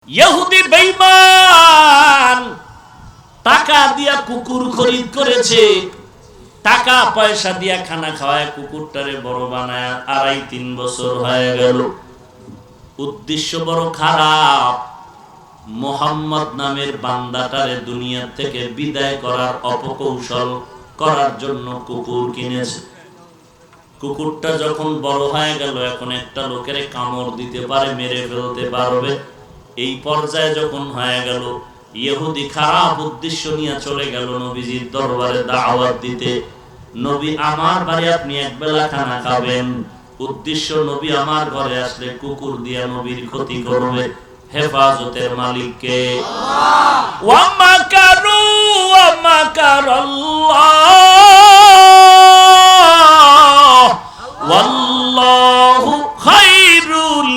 ইহুদি বেঈমান টাকা দিয়া কুকুর খরিদ করেছে, টাকা পয়সা দিয়া খানা খাওয়ায় কুকুরটারে বড় বানায় 2.5-3 বছর হয়ে গেল। উদ্দেশ্য বড় খারাপ, মুহাম্মদ নামের বান্দাটারে দুনিয়া থেকে বিদায় করার অপকৌশল করার জন্য কুকুর কিনেছে। কুকুরটা যখন বড় হয়ে গেল, এখন একটা লোকের কামড় দিতে পারে, মেরে ফেলতে পারবে, এই পর্যায়ে যখন হয়ে গেল, ইহুদি খারাপ উদ্দেশ্য নিয়ে চলে গেল নবীজির দরবারে দাওয়াত দিতে। নবী, আমার বাড়ি আপনি একবেলা খানা খাবেন। উদ্দেশ্য, নবী আমার ঘরে আসলে কুকুর দিয়ে নবীর ক্ষতি করবে। হেফাজতের মালিককে আল্লাহ। ওয়া মাকারু ওয়া মাকারাল্লাহ ওয়াল্লাহু খায়রুল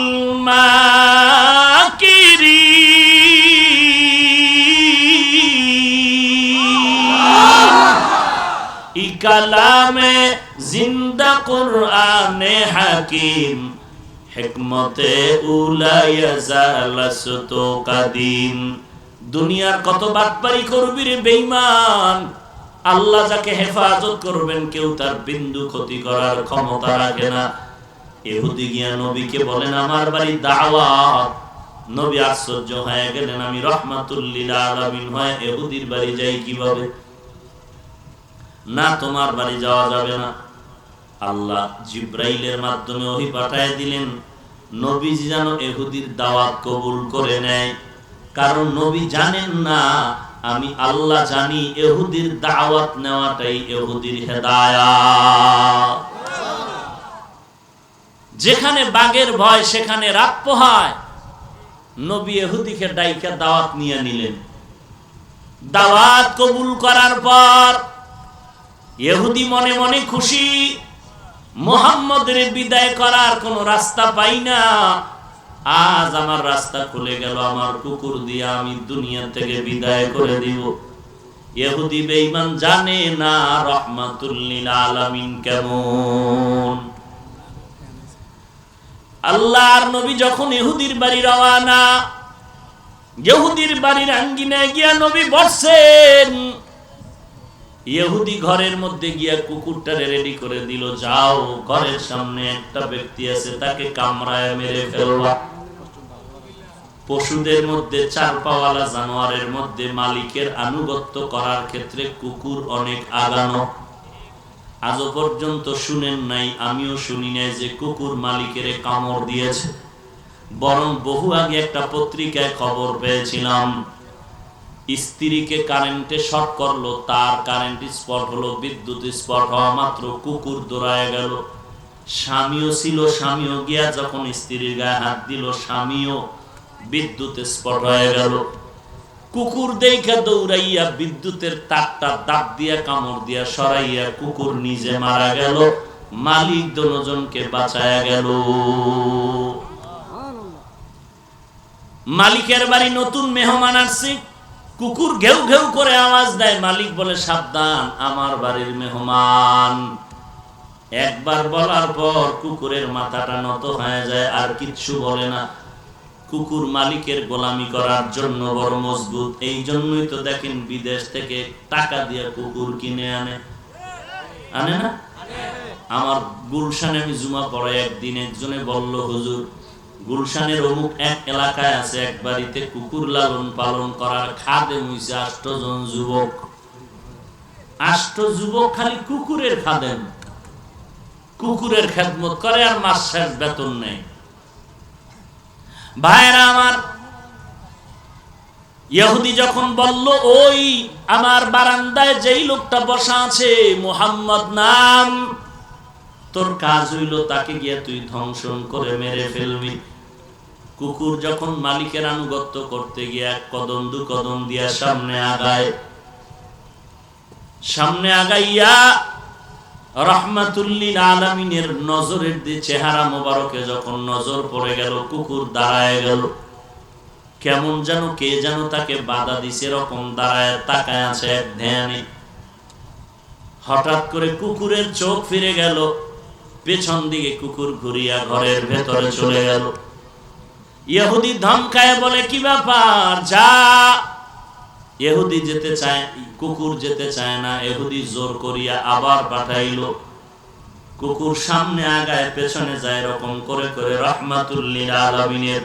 মাকিরিন। কালামে জিন্দা কুরআনে হাকিম, হিকমতে উলায়া জালাসতু কাদিম। দুনিয়ার কত বাটপারি করবি রে বেঈমান, আল্লাহ যাকে হেফাজত করবেন কেউ তার বিন্দু ক্ষতি করার ক্ষমতা রাখে না। ইহুদি গিয়া নবীকে বলেন, আমার বাড়ি দাওয়াত। নবী আশ্চর্য হয়ে গেলেন, আমি রাহমাতুল লিল আলামিন হয়ে ইহুদির বাড়ি যাই কিভাবে? না, তোমার বাড়ি যাওয়া যাবে না। আল্লাহ জিব্রাইলের মাধ্যমে ওহী পাঠিয়ে দিলেন, নবীজি যেন ইহুদির দাওয়াত কবুল করে নেয়। কারণ নবী জানেন না, আমি আল্লাহ জানি ইহুদির দাওয়াত নেওয়াটাই ইহুদির হেদায়েত। যেখানে বাঘের ভয় সেখানে রাত পোহায়। নবী ইহুদিকে ডাইকা দাওয়াত নিয়ে নিলেন। দাওয়াত কবুল করার পর ইহুদি মনে মনে খুশি, মুহাম্মদের বিদায় করার কোন রাস্তা পাই না, আজ আমার রাস্তা খুলে গেল, আমার কুকুর দিয়ে আমি দুনিয়া থেকে বিদায় করে দিব। ইহুদি বেঈমান জানে না রাহমাতুল লিল আলামিন কেমন। আল্লাহর নবী যখন ইহুদির বাড়ি রওয়ানা, ইহুদির বাড়ির আঙ্গিনায় গিয়া নবী বসছেন। ইহুদি ঘরের মধ্যে গিয়া কুকুরটারে রেডি করে দিল, যাও ঘরের সামনে একটা ব্যক্তি আছে, তাকে কামড়ায় মেরে ফেলবা। পশুদের মধ্যে, চার পাওয়ালা জানোয়ারের মধ্যে মালিকের আনুগত্য করার ক্ষেত্রে কুকুর অনেক আগানো। আজও পর্যন্ত শুনেন নাই, আমিও শুনি নাই যে কুকুর মালিকের কামড় দিয়েছে। বরং বহু আগে একটা পত্রিকায় খবর পেয়েছিলাম, স্ত্রীকে কারেন্টে শর্ট করলো, তার কারেন্ট স্পট হলো, বিদ্যুৎ স্পট হওয়া মাত্র কুকুর দৌড়ায় গেল। স্বামীও ছিল, স্বামীও গিয়া যখন স্ত্রীর গায়ে হাত দিল, স্বামীও বিদ্যুৎ স্পট হয়ে গেল। কুকুর দেখা দৌড়াইয়া বিদ্যুতের তারটা দাঁত দিয়া কামড় দিয়া সরাইয়া কুকুর নিজে মারা গেল, মালিক দুজনকে বাঁচায়া গেল। মালিকের বাড়ি নতুন মেহমান আসছে, কুকুর ঘেউ ঘেউ করে আওয়াজ দেয়, মালিক বলে, সাবধান, আমার বাড়ির মেহমান। একবার বলার পর কুকুরের মাথাটা নত হয়ে যায়, আর কিচ্ছু বলে না। কুকুর মালিকের গোলামি করার জন্য বড় মজবুত। এই জন্যই তো দেখেন বিদেশ থেকে টাকা দিয়ে কুকুর কিনে আনে না। আমার গুলশানে আমি জুমা পড়াই, একদিন একজনে বলল, হুজুর, গুলশানের অমুক এক এলাকায় আছে, এক বাড়িতে কুকুর লালন পালন করার খাদেম হইছে 8 জন যুবক। 8 যুবক খালি কুকুরের খাদেম, কুকুরের খেদমত করে, আর মাস শেষ বেতন নেই। ভাইরা আমার, ইহুদি যখন বলল, ওই আমার বারান্দায় যেই লোকটা বসা আছে, মুহাম্মদ নাম, তোর কাজ হইল তাকে গিয়ে তুই ধ্বংসন করে মেরে ফেলবি। কুকুর যখন মালিকের আনুগত্য করতে গিয়ে এক কদম দু কদম দিয়া সামনে আগাইয়া রাহমাতুল লিল আলামিনের নজরের চেহারা মোবারকে যখন নজর পড়ে গেল, কুকুর দাঁড়ায় গেল। কেমন যেন কে যেন তাকে বাধা দিছে, এরকম দাঁড়ায় তাকায় আছে এক ধ্যানে। হঠাৎ করে কুকুরের চোখ ফিরে গেল, পেছন দিকে কুকুর ঘুরিয়া ঘরের ভেতরে চলে গেল। ইহুদি ধমকায় বলে কি ব্যাপার, যা। ইহুদি যেতে চায়, কুকুর যেতে চায় না, ইহুদি জোর করিয়া আবার পাঠাইলো। কুকুর সামনে আগায় পেছনে যায়, এরকম করে করে রাহমাতুল লিল আলামিনের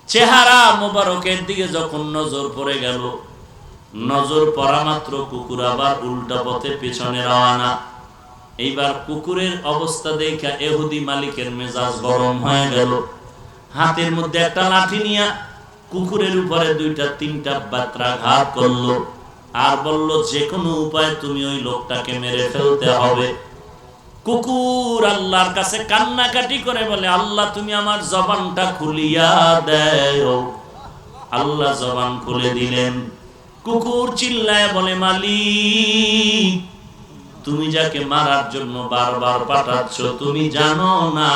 চেহারা মোবারকের দিকে যখন নজর পড়ে গেল, নজর পড়া মাত্র কুকুর আবার উল্টা পথে পেছনে রওনা। এইবার কুকুরের অবস্থা দেখে ইহুদি মালিকের মেজাজ গরম হয়ে গেল। হাতের মধ্যে একটা লাঠি নিয়ে কুকুরের উপরে দুইটা তিনটা বাত্রাঘাত করলো, আর বলল যে কোনো উপায়ে তুমি ওই লোকটাকে মেরে ফেলতে হবে। কুকুর আল্লাহর কাছে কান্নাকাটি করে বলে, আল্লাহ তুমি আমার জবানটা খুলিয়া দেও। আল্লাহ জবান খুলে দিলেন। কুকুর চিল্লায় বলে, মালিক তুমি যাকে মারার জন্য বারবার পাঠাচ্ছ, তুমি জানো না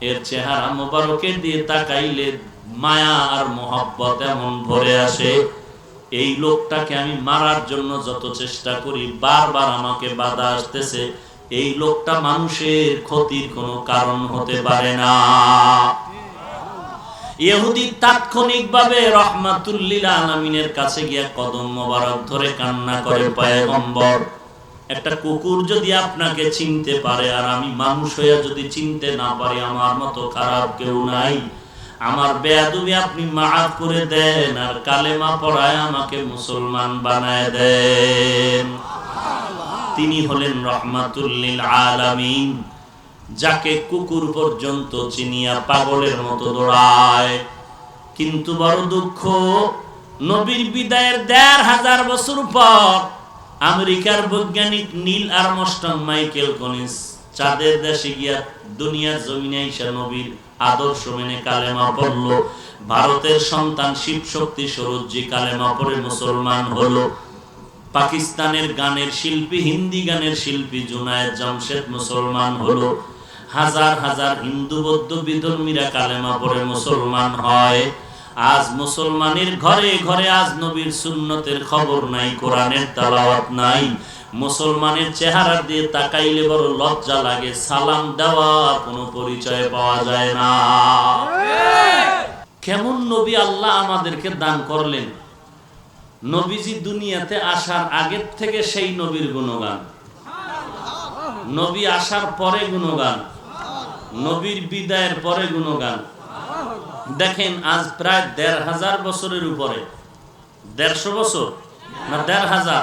এর চেহারা মোবারকের দিয়ে তাকাইলে মায়া আর মোহব্বত এমন ভরে আসে, এই লোকটাকে আমি মারার জন্য যত চেষ্টা করি বারবার আমাকে বাধা আসতেছে, এই লোকটা মানুষের ক্ষতির কোনো কারণ হতে পারে না। ইহুদি তাৎক্ষণিকভাবে রাহমাতুল লিল আলামিনের কাছে গিয়ে কদম মোবারক ধরে কান্না করে, পয়গম্বর একটা কুকুর যদি আপনাকে চিনতে পারে আর আমি মানুষ হইয়া যদি চিনতে না পারি, আমার মতো খারাপ কেউ নাই, আমার বেয়াদবি আপনি মাফ করে দেন আর কালেমা পড়ায় আমাকে মুসলমান বানায় দেন। তিনি হলেন রাহমাতুল লিল আলামিন, যাকে কুকুর পর্যন্ত চিনিয়া পাগলের মতো দৌড়ায়। কিন্তু বড় দুঃখ, নবীর বিদায়ের ১৫০০ বছর পর আমেরিকার বৈজ্ঞানিক নীল আর্মস্ট্রং মাইকেল কলিন্স চাঁদের দেশে গিয়া দুনিয়ার জমিনে এসে নবীর আদর্শ মেনে কালেমা পড়ল। ভারতের সন্তান শিব শক্তি সরোজি কালেমা পড়ে মুসলমান হলো। পাকিস্তানের গানের শিল্পী, হিন্দি গানের শিল্পী জুনায়েদ জামশেদ মুসলমান হলো। হাজার হাজার হিন্দু বৌদ্ধ বিধর্মীরা কালেমা পড়ে মুসলমান হয়। আজ মুসলমানের ঘরে ঘরে আজ নবীর সুন্নতের খবর নাই, কোরআনের তেলাওয়াত নাই। মুসলমানের চেহারা দিয়ে তাকাইলে বড় লজ্জা লাগে, সালাম দেওয়া কোনো পরিচয় পাওয়া যায় না। কেমন নবী আল্লাহ আমাদেরকে দান করলেন। নবীজি দুনিয়াতে আসার আগের থেকে সেই নবীর গুণগান, নবী আসার পরে গুণগান, নবীর বিদায়ের পরে গুণগান। দেখেন আজ প্রায় ১৫০০ বছরের উপরে, ১৫০ বছর না ১৫০০,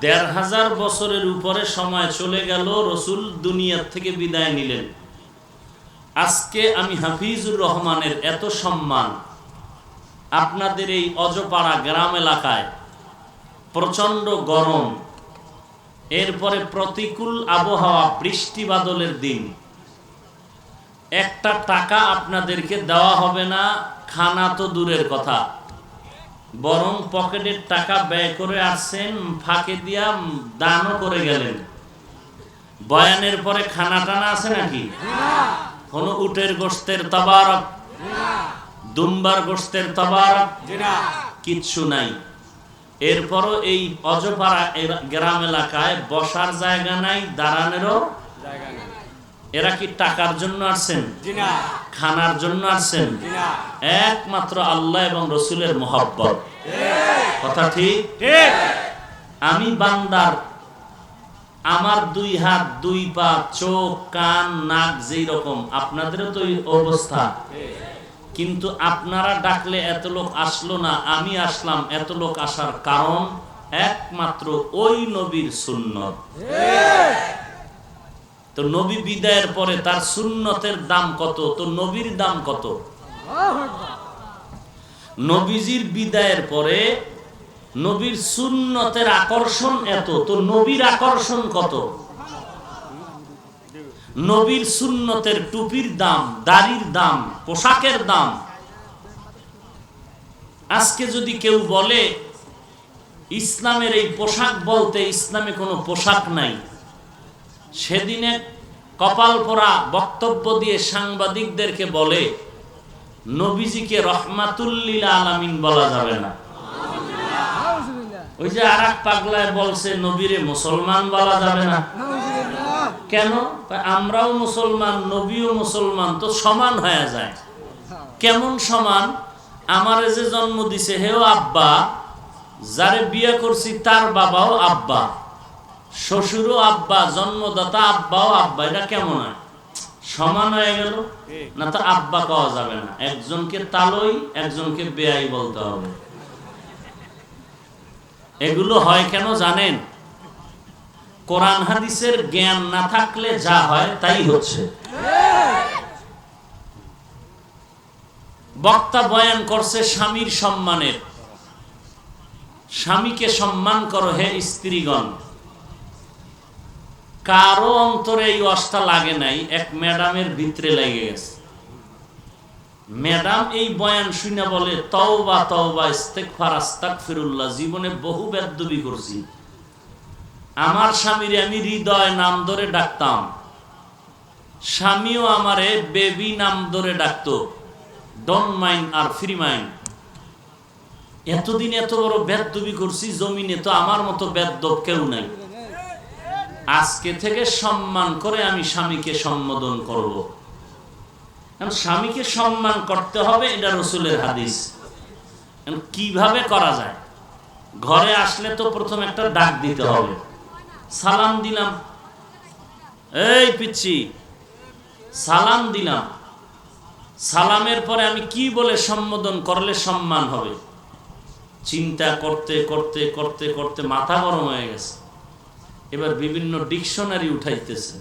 ১৫০০ বছরের উপরে সময় চলে গেল, রসুল দুনিয়ার থেকে বিদায় নিলেন। আজকে আমি হাফিজুর রহমানের এত সম্মান, আপনাদের এই অজপাড়া গ্রাম এলাকায় প্রচন্ড গরম, এরপরে প্রতিকূল আবহাওয়া, বৃষ্টি বাদলের দিন, একটা টাকা আপনাদেরকে দেওয়া হবে না, খানা তো দূরের কথা, বরং পকেটের টাকা ব্যয় করে আসছেন, ফাঁকে দিয়া দানও করে গেলেন। বয়ানের পরে খানা টানা আছে নাকি? কোন উটের গোশতের তাবারক, দুম্বার গোশতের তাবারক কিচ্ছু নাই। এরপরও এই অজপাড়া গ্রাম এলাকায় বসার জায়গা নাই, দাঁড়ানোরও জায়গা নাই। এরা কি টাকার জন্য আসছেন? খানার জন্য আসছেন? একমাত্র আল্লাহ এবং রসুলের মহব্বত। কথা ঠিক? আমি বান্দার, আমার ২ হাত ২ পা চোখ কান নাক যেই রকম, আপনাদেরও তো এই অবস্থা, কিন্তু আপনারা ডাকলে এত লোক আসলো না, আমি আসলাম। এত লোক আসার কারণ একমাত্র ওই নবীর সুন্নত। তো নবী বিদায়ের পরে তার সুন্নতের দাম কত, তো নবীর দাম কত? নবীজির বিদায়ের পরে নবীর সুন্নতের আকর্ষণ এত, তো নবীর আকর্ষণ কত? নবীর সুন্নতের টুপির দাম, দাড়ির দাম, পোশাকের দাম। আজকে যদি কেউ বলে ইসলামের এই পোশাক বলতে ইসলামে কোনো পোশাক নাই, সেদিনে কপাল পোড়া বক্তব্য দিয়ে সাংবাদিকদেরকে বলে নবীজিকে রাহমাতুল লিল আলামিন বলা যাবে না। ওই যে আরেক পাগলায় বলছে নবীরে মুসলমান বলা যাবে না। কেন? আমরাও মুসলমান, নবীও মুসলমান, তো সমান হয়ে যায়। কেমন সমান? আমারে যে জন্ম দিছে হেও আব্বা, যারে বিয়ে করছি তার বাবাও আব্বা, শ্বশুরও আব্বা, জন্মদাতা আব্বাও আব্বা। এটা কেমন হয়? সমান হয়ে গেল না? তো আব্বা পাওয়া যাবে না, একজনকে তালই একজনকে বেয়াই বলতে হবে। এগুলো হয় কেন জানেন? কোরআন হাদিসের জ্ঞান না থাকলে যা হয় তাই হচ্ছে। বক্তা বয়ান করছে স্বামীর সম্মানের। স্বামীকে সম্মান করো হে স্ত্রীগণ। কারো অন্তরে এই অষ্টা লাগে নাই, এক ম্যাডামের ভিতরে লেগে গেছে। ম্যাডাম এই বয়ান শুনে বলে, তওবা তওবা ইস্তিগফার আস্তাগফিরুল্লাহ, জীবনে বহু বেয়াদবি করছি। আমার স্বামীরে আমি হৃদয় নাম ধরে ডাকতাম, স্বামীও আমারে বেবি নাম ধরে ডাকতো, ডোন্ট মাইন্ড আর ফ্রি মাইন্ড। এতদিন এত বড় বেয়াদবি করছি, জমিনে তো আমার মতো বেয়াদব কেউ নাই। আজকে থেকে সম্মান করে আমি স্বামীকে সম্বোধন করব। স্বামীকে সম্মান করতে হবে, এটা রাসূলের হাদিস। কিভাবে করা যায়? ঘরে আসলে তো প্রথম একটা ডাক দিতে হবে। সালাম দিলাম, এই পিচ্ছি, সালাম দিলাম। সালামের পরে আমি কি বলে সম্বোধন করলে সম্মান হবে? চিন্তা করতে করতে করতে করতে মাথা গরম হয়ে গেছে। এবার বিভিন্ন ডিকশনারি উঠাইতেছে,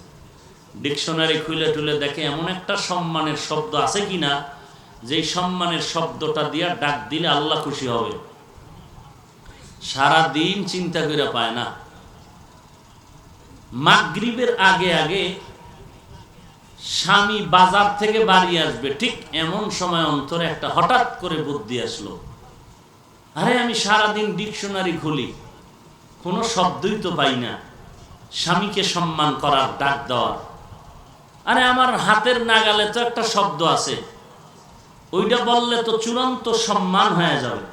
ডিকশনারি খুলে টুলে দেখে এমন একটা সম্মানের শব্দ আছে কিনা, যে সম্মানের শব্দটা দিয়া ডাক দিলে আল্লাহ খুশি হবে। সারা দিন চিন্তা করে পায় না। মাগরিবের আগে আগে স্বামী বাজার থেকে বাড়ি আসবে, ঠিক এমন সময় অন্তরে একটা হঠাৎ করে বুদ্ধি আসলো, আরে আমি সারাদিন ডিকশনারি খুলি, কোনো শব্দই তো পাই না স্বামীকে সম্মান করার, ডাক দেওয়ার। আরে আমার হাতের নাগালে তো একটা শব্দ আছে, ওইটা বললে তো চূড়ান্ত সম্মান হয়ে যাবে।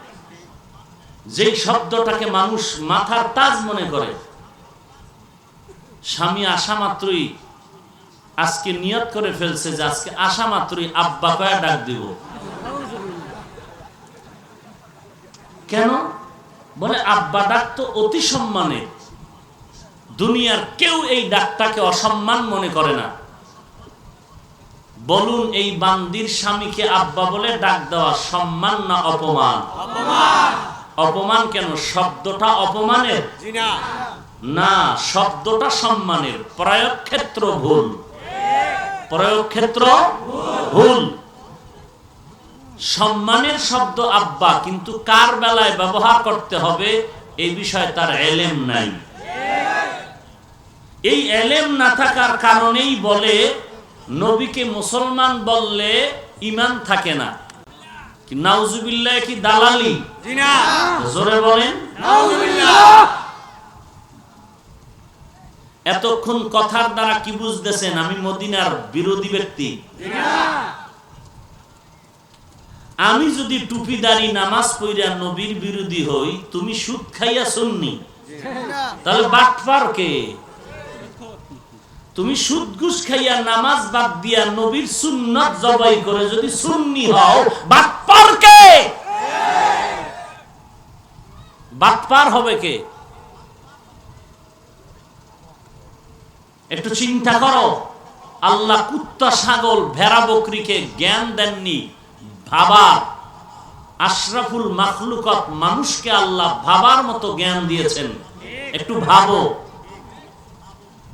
যেই শব্দটাকে মানুষ মাথার তাজ মনে করে। স্বামী আসা মাত্রই আজকে নিয়ত করে ফেলছে যে আজকে আসা মাত্রই আব্বা কয়া ডাক দিব। কেন? বলে আব্বা ডাক তো অতি সম্মানের, দুনিয়ার কেউ এই ডাকটাকে অসম্মান মনে করে না। বলুন, এই বান্দির স্বামীকে আব্বা বলে ডাক দেওয়া সম্মান না অপমান? অপমান কেন? শব্দটা অপমানের না, শব্দটা সম্মানের। প্রয়োগ ক্ষেত্র ভুল, প্রয়োগ ক্ষেত্র ভুল। সম্মানের শব্দ আব্বা, কিন্তু কার বেলায় ব্যবহার করতে হবে এই বিষয়ে তার এলেম নাই। এই এলেম না থাকার কারণেই বলে নবীকে মুসলমান বললে ঈমান থাকে না। কি নাউজুবিল্লাহ? কি দালালি? জি না, জোরে বলেন নাউজুবিল্লাহ। এতক্ষণ কথার দ্বারা কি বুঝতেছেন? আমি মদিনার বিরোধী ব্যক্তি। আমি যদি টুপিদারি নামাজ পড়িয়া নবীর বিরোধী হই, তুমি সুদ খাইয়া সুন্নি, তাহলে বাটপার কে? তুমি সুদ ঘুষ খাইয়া নামাজ বাদ দিয়া নবীর সুন্নাত জবাই করে যদি সুন্নি হও, বাটপার কে? বাটপার হবে কে? একটু চিন্তা করো। আল্লাহ কুত্তা, ছাগল, ভেড়া, বকরিকে জ্ঞান দেননি ভাবার। আশরাফুল মাখলুকাত মানুষকে আল্লাহ ভাবার মতো জ্ঞান দিয়েছেন। একটু ভাবো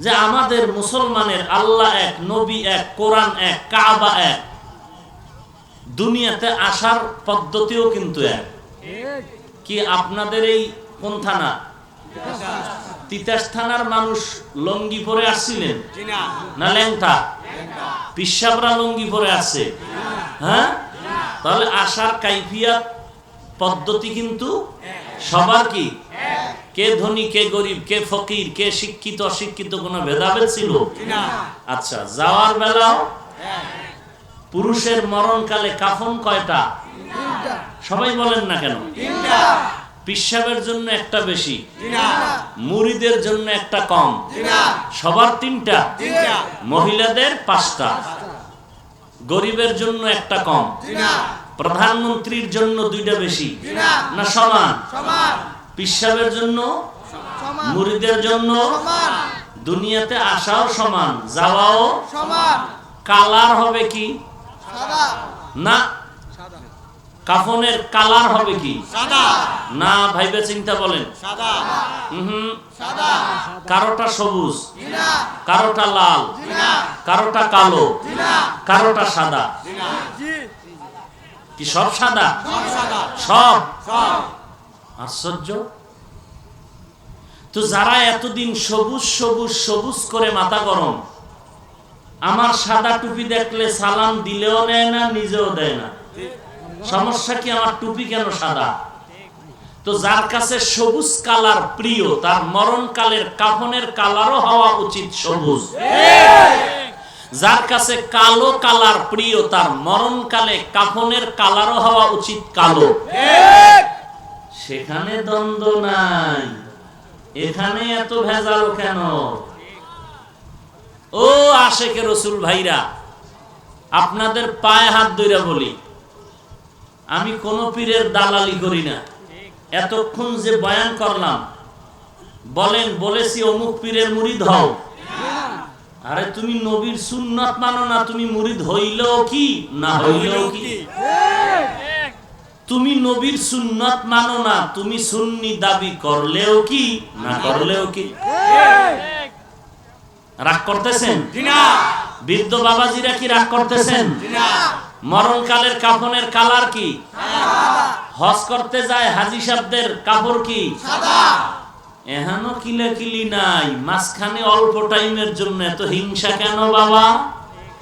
যে আমাদের মুসলমানের আল্লাহ এক, নবী এক, কোরআন এক, কাবা এক, দুনিয়াতে আসার পদ্ধতিও কিন্তু এক। কি আপনাদের এই কোন থানা? তিতাস থানার মানুষ লঙ্গি পরে আসছিলেন না ল্যাংটা? পিসাবরা লঙ্গি পরে আসছে। হ্যাঁ, তাহলে আসার কাইফিয়াত পদ্ধতি কিন্তু সবার কি? কে ধনী, কে গরিব, কে ফকির, কে শিক্ষিত অশিক্ষিত, কোনো ভেদাভেদ ছিল? আচ্ছা, যাওয়ার বেলাও পুরুষের মরণকালে কাফন কয়টা? সবাই বলেন না কেন? পিসাবের জন্য একটা বেশি, মুরিদের জন্য একটা কম, সবার তিনটা, মহিলাদের পাঁচটা। গরিবের জন্য একটা কম, প্রধানমন্ত্রীর জন্য দুইটা বেশি, না সমান? পিসাবের জন্য, মুরিদের জন্য, দুনিয়াতে আসাও সমান, যাওয়াও সমান। কালার হবে কি? না, কাফনের কালার হবে কি? না, ভাইবে চিন্তা বলেন। কারোটা সবুজ, কারোটা লাল, কারোটা কালো, কারোটা সাদা। কি সব সাদা? সব। আশ্চর্য তো। যারা এতদিন সবুজ সবুজ সবুজ করে মাথা গরম, আমার সাদা টুপি দেখলে সালাম দিলেও নেয় না, নিজেও দেয় না। সমস্যা কি? আমার টুপি কেন সাদা? তো যার কাছে সবুজ কালার প্রিয়, তার মরণকালের কাফনের কালারও হওয়া উচিত সবুজ। যার কাছে কালো কালার প্রিয়, তার মরণকালে কাফনের কালারও হওয়া উচিত কালো। সেখানে দ্বন্দ্ব নাই। এখানে এত ভেজাল কেন? ও আশেকে রসুল ভাইরা, আপনাদের পায়ে হাত ধইরা বলি, আমি কোন পীরের দালালি করি না। এতক্ষণ যে বয়ান করলাম, বলেন বলেছি অমুক পীরের মুরিদ হও। আরে তুমি নবীর সুন্নাত মানো না, তুমি মুরিদ হইলেও কি না হইলেও কি? তুমি নবীর সুন্নাত মানো না, তুমি সুন্নি দাবি করলেও কি না করলেও কি? রাগ করতেছেন? বৃদ্ধ বাবাজিরা কি রাগ করতেছেন? মরণকালের কাফনের কালার কি? হজ করতে যায় হাজি সাহেবদের কাপড় কি? এখনো কিলাকিলি নাই। মাঝখানে অল্প টাইমের জন্য এত হিংসা কেন বাবা?